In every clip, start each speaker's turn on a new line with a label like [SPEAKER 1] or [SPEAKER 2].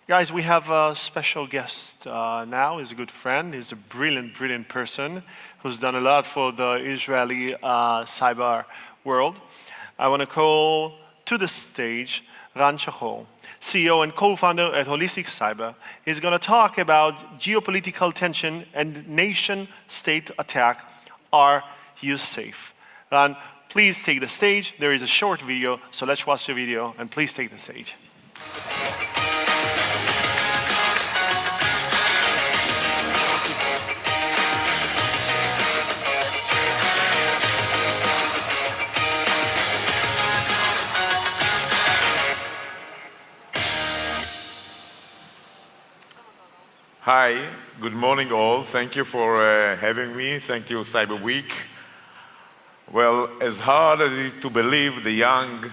[SPEAKER 1] Guys, we have a special guest now. He's a good friend. He's a brilliant, brilliant person who's done a lot for the Israeli cyber world. I want to call to the stage Shahor, CEO and co-founder at HolistiCyber. He's going to talk about geopolitical tension and nation-state attack. Are you safe? Ran, please take the stage. There is a short video, so let's watch the video, and please take the stage.
[SPEAKER 2] Hi, good morning all. Thank you for having me. Thank you, Cyber Week. Well, as hard as it is to believe, the young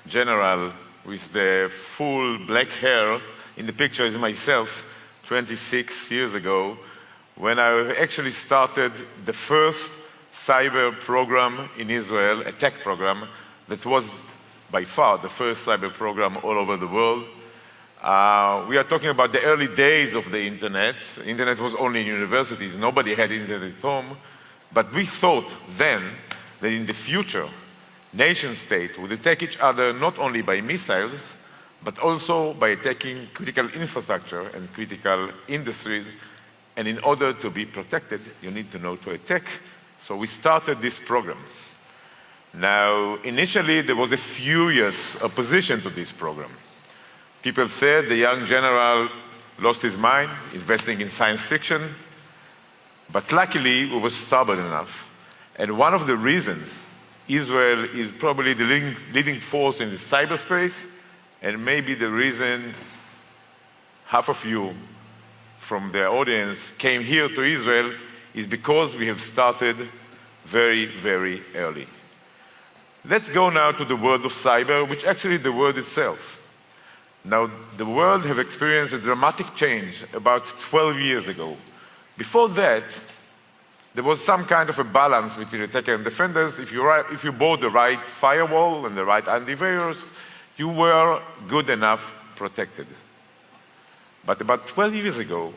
[SPEAKER 2] general with the full black hair in the picture is myself 26 years ago, when I actually started the first cyber program in Israel, a tech program that was by far the first cyber program all over the world. We are talking about the early days of the internet. Internet was only in universities. Nobody had internet at home. But we thought then that in the future, nation-states would attack each other not only by missiles, but also by attacking critical infrastructure and critical industries. And in order to be protected, you need to know to attack. So we started this program. Now, initially, there was a furious opposition to this program. People said the young general lost his mind, investing in science fiction. But luckily, we were stubborn enough. And one of the reasons Israel is probably the leading force in the cyberspace, and maybe the reason half of you from the audience came here to Israel, is because we have started very, very early. Let's go now to the world of cyber, which actually is the world itself. Now, the world have experienced a dramatic change about 12 years ago. Before that, there was some kind of a balance between attackers and defenders. If you bought the right firewall and the right antivirus, you were good enough protected. But about 12 years ago,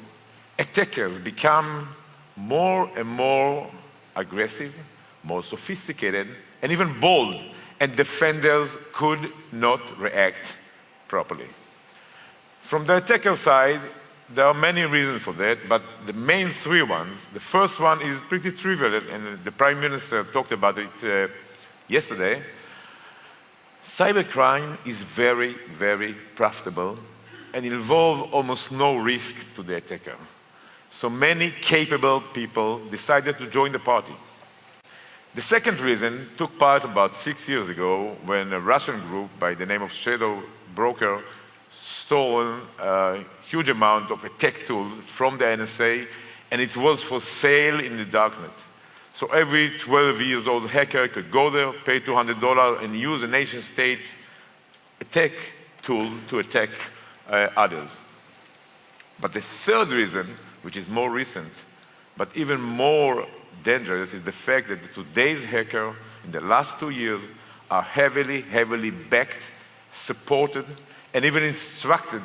[SPEAKER 2] attackers become more and more aggressive, more sophisticated, and even bold, and defenders could not react properly. From the attacker side, there are many reasons for that, but the main three ones, the first one is pretty trivial, and the Prime Minister talked about it yesterday. Cybercrime is very, very profitable and involves almost no risk to the attacker. So many capable people decided to join the party. The second reason took part about 6 years ago when a Russian group by the name of Shadow Broker stole a huge amount of attack tools from the NSA, and it was for sale in the darknet. So every 12-year-old hacker could go there, pay $200, and use a nation-state attack tool to attack others. But the third reason, which is more recent, but even more dangerous, is the fact that today's hacker, in the last 2 years, are heavily, heavily backed, supported, and even instructed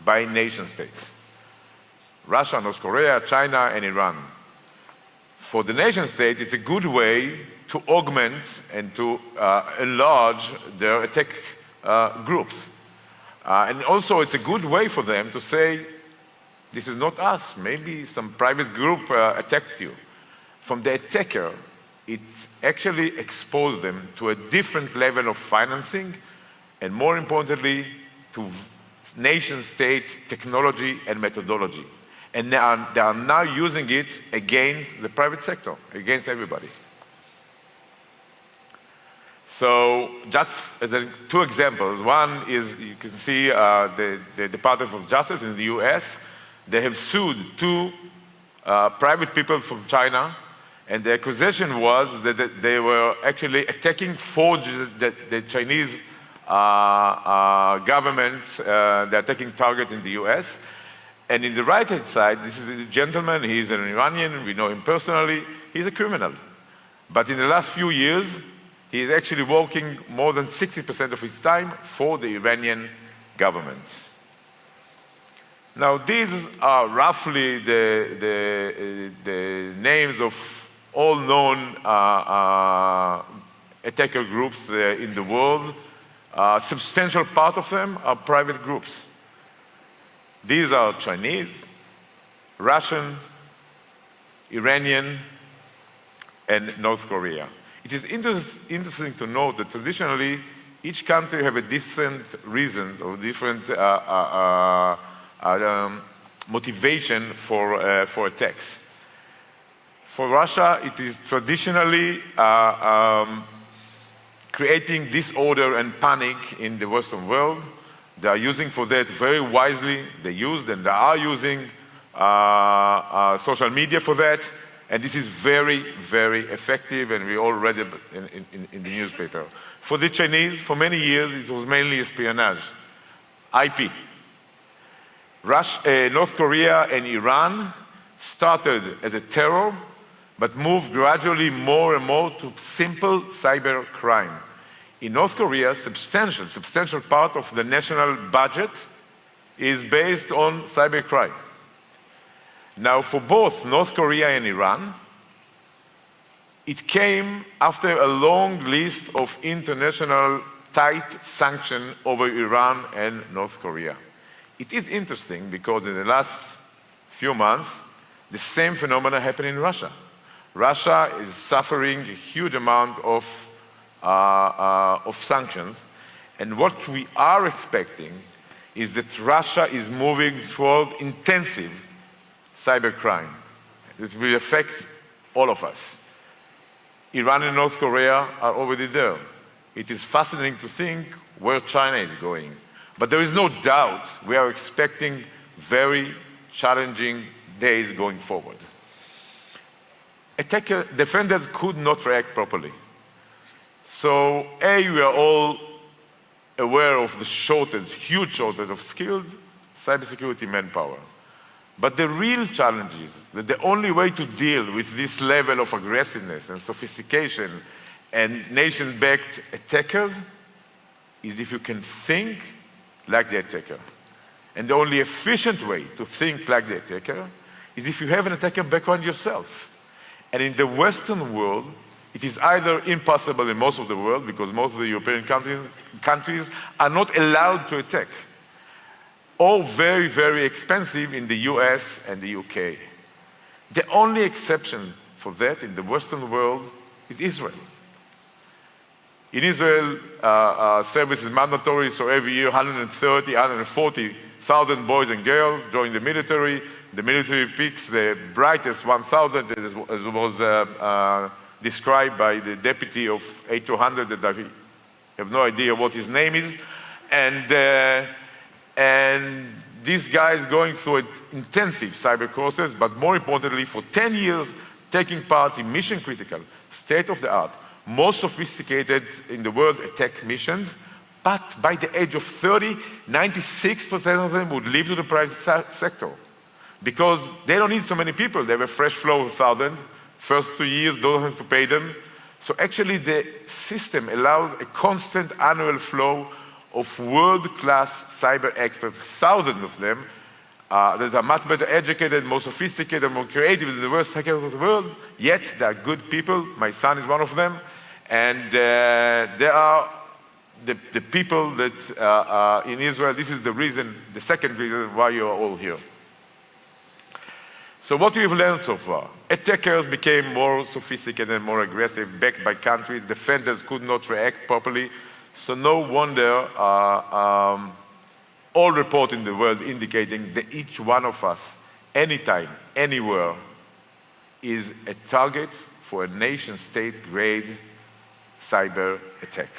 [SPEAKER 2] by nation-states. Russia, North Korea, China, and Iran. For the nation-state, it's a good way to augment and to enlarge their attack groups. And also, it's a good way for them to say, this is not us, maybe some private group attacked you. From the attacker, it actually exposed them to a different level of financing, and more importantly, to nation-state technology and methodology. And they are now using it against the private sector, against everybody. So just as two examples, one is, you can see the Department of Justice in the US, they have sued two private people from China, and the accusation was that they were actually attacking forged the Chinese government, they're taking targets in the US. And in the right-hand side, this is a gentleman, he's an Iranian, we know him personally, he's a criminal. But in the last few years, he is actually working more than 60% of his time for the Iranian government. Now, these are roughly the names of all known attacker groups in the world. A substantial part of them are private groups. These are Chinese, Russian, Iranian, and North Korea. It is interesting to note that traditionally, each country have a different reasons or different motivation for attacks. For Russia, it is traditionally creating disorder and panic in the Western world. They are using for that very wisely. They used and they are using social media for that. And this is very, very effective, and we all read it in the newspaper. For the Chinese, for many years, it was mainly espionage, IP. North Korea and Iran started as a terror, but moved gradually more and more to simple cyber crime. In North Korea, substantial part of the national budget is based on cyber crime. Now, for both North Korea and Iran, it came after a long list of international tight sanctions over Iran and North Korea. It is interesting because in the last few months, the same phenomena happened in Russia. Russia is suffering a huge amount of sanctions, and what we are expecting is that Russia is moving toward intensive cybercrime. It will affect all of us. Iran and North Korea are already there. It is fascinating to think where China is going. But there is no doubt we are expecting very challenging days going forward. Defenders could not react properly. So, we are all aware of the huge shortage of skilled cybersecurity manpower. But the real challenge is that the only way to deal with this level of aggressiveness and sophistication and nation-backed attackers is if you can think like the attacker. And the only efficient way to think like the attacker is if you have an attacker background yourself. And in the Western world, it is either impossible in most of the world because most of the European countries are not allowed to attack, or very, very expensive in the US and the UK. The only exception for that in the Western world is Israel. In Israel, service is mandatory, so every year 140,000 boys and girls join the military. The military picks the brightest 1,000, as was described by the deputy of 8200, that I have no idea what his name is. And these guys going through an intensive cyber courses, but more importantly, for 10 years, taking part in mission-critical, state-of-the-art, most sophisticated in the world attack missions. But by the age of 30, 96% of them would leave to the private sector because they don't need so many people. They have a fresh flow of 1,000. First 3 years, don't have to pay them. So actually, the system allows a constant annual flow of world-class cyber experts, thousands of them, that are much better educated, more sophisticated, more creative than the worst hackers of the world, yet they are good people. My son is one of them. And they are the people that in Israel, this is the second reason why you are all here. So what we've learned so far, attackers became more sophisticated and more aggressive, backed by countries. Defenders could not react properly. So no wonder all reports in the world indicating that each one of us, anytime, anywhere, is a target for a nation-state grade cyber attack.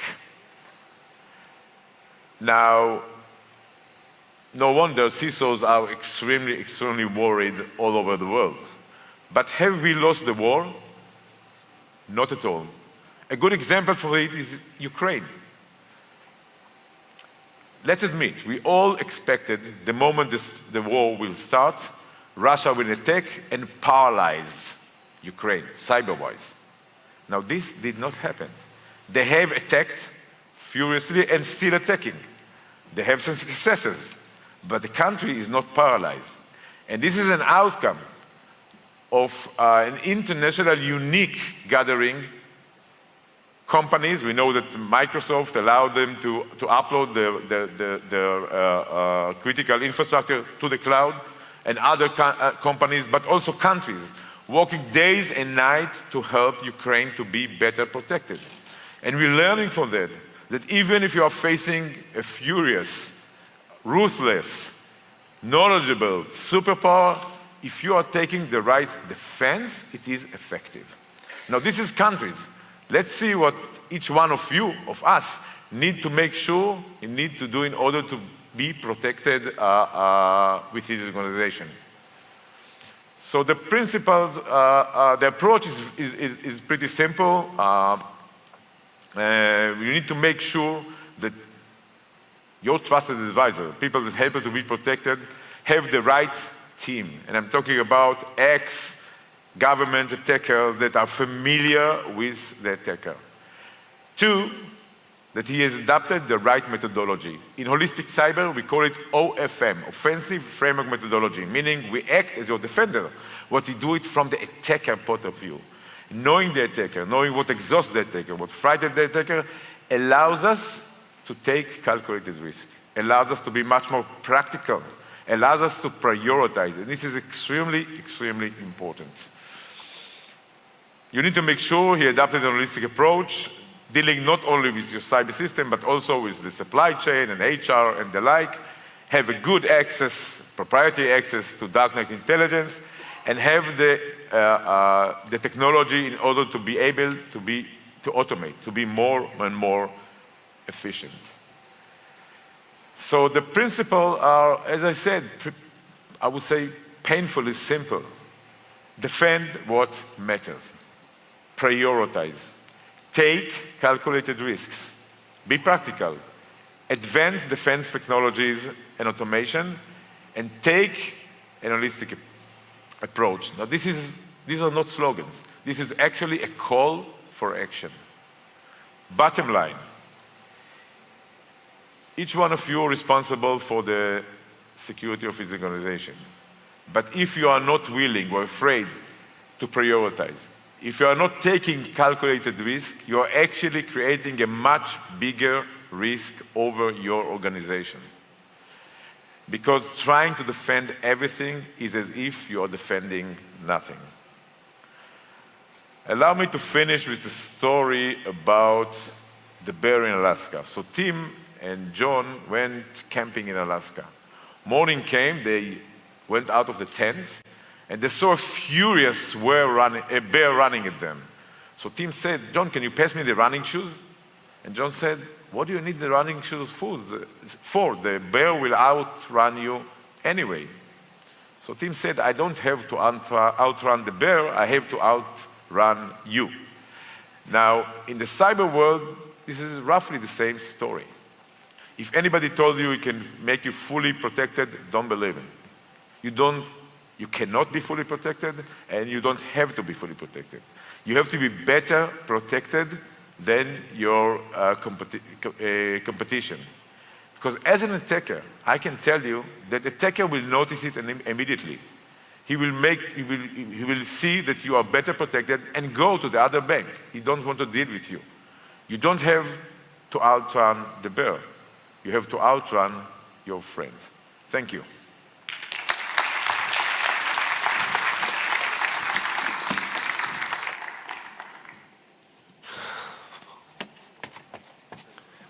[SPEAKER 2] Now, no wonder CISOs are extremely worried all over the world. But have we lost the war? Not at all. A good example for it is Ukraine. Let's admit, we all expected the moment the war will start, Russia will attack and paralyze Ukraine, cyber-wise. Now, this did not happen. They have attacked furiously and still attacking. They have some successes. but the country is not paralyzed. And this is an outcome of an international unique gathering. Companies, we know that Microsoft allowed them to upload their critical infrastructure to the cloud, and other companies, but also countries, working days and nights to help Ukraine to be better protected. And we're learning from that even if you are facing a furious, ruthless, knowledgeable superpower, if you are taking the right defense, it is effective. Now, this is countries. Let's see what each one of you, of us, need to make sure you need to do in order to be protected with this organization. So the principles, the approach is pretty simple. You need to make sure that your trusted advisor, people that help you to be protected, have the right team. And I'm talking about ex-government attackers that are familiar with the attacker. 2, that he has adopted the right methodology. In HolistiCyber, we call it OFM, Offensive Framework Methodology, meaning we act as your defender, what we do it from the attacker point of view. Knowing the attacker, knowing what exhausts the attacker, what frightens the attacker, allows us to take calculated risk, allows us to be much more practical, allows us to prioritize, and this is extremely, extremely important. You need to make sure he adopted a holistic approach, dealing not only with your cyber system, but also with the supply chain and HR and the like, have a good access, proprietary access to darknet intelligence, and have the technology in order to be able to automate, to be more and more efficient. So the principles are, as I said, I would say painfully simple. Defend what matters. Prioritize. Take calculated risks. Be practical. Advance defense technologies and automation, and take an holistic approach. Now, these are not slogans. This is actually a call for action. Bottom line, each one of you are responsible for the security of his organization. But if you are not willing or afraid to prioritize, if you are not taking calculated risk, you are actually creating a much bigger risk over your organization. Because trying to defend everything is as if you are defending nothing. Allow me to finish with the story about the bear in Alaska. So Tim and John went camping in Alaska. Morning came, they went out of the tent, and they saw a furious bear running at them. So Tim said, John, can you pass me the running shoes? And John said, what do you need the running shoes for? The bear will outrun you anyway. So Tim said, I don't have to outrun the bear, I have to outrun you. Now, in the cyber world, this is roughly the same story. If anybody told you it can make you fully protected, don't believe it. You cannot be fully protected, and you don't have to be fully protected. You have to be better protected than your competition. Because as an attacker, I can tell you that the attacker will notice it immediately. He will see that you are better protected and go to the other bank. He don't want to deal with you. You don't have to outrun the bear. You have to outrun your friend. Thank you.